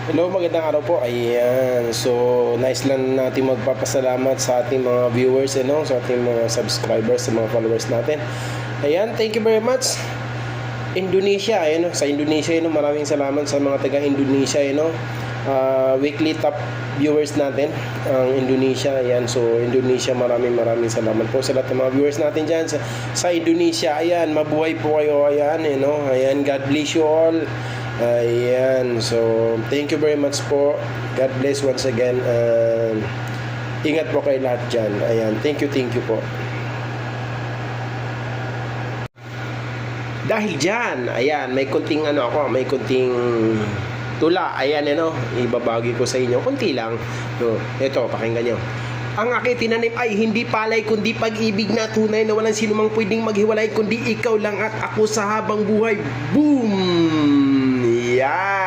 Hello, magandang araw po. Ayan. So, nice lang natin magpapasalamat sa ating mga viewers, sa ating mga subscribers, sa mga followers natin. Ayan, thank you very much. Indonesia, sa Indonesia, maraming salamat sa mga taga-Indonesia, weekly top viewers natin, ang Indonesia. Ayan, so Indonesia, maraming salamat po sa lahat ng mga viewers natin dyan sa Indonesia. Ayan, mabuhay po kayo. Ayan, ayan, God bless you all. Ayan, so thank you very much po. God bless once again. Ingat po kayo lahat dyan. Ayan, thank you po. Dahil dyan, ayan, may kunting may kunting tula. Ayan, ibabagi ko sa inyo. Kunti lang. No, ito, pakinggan nyo. Ang aking tinanim ay hindi palay kundi pag-ibig na tunay na walang sinumang pwedeng maghiwalay kundi ikaw lang at ako sa habang buhay. Boom! Yeah!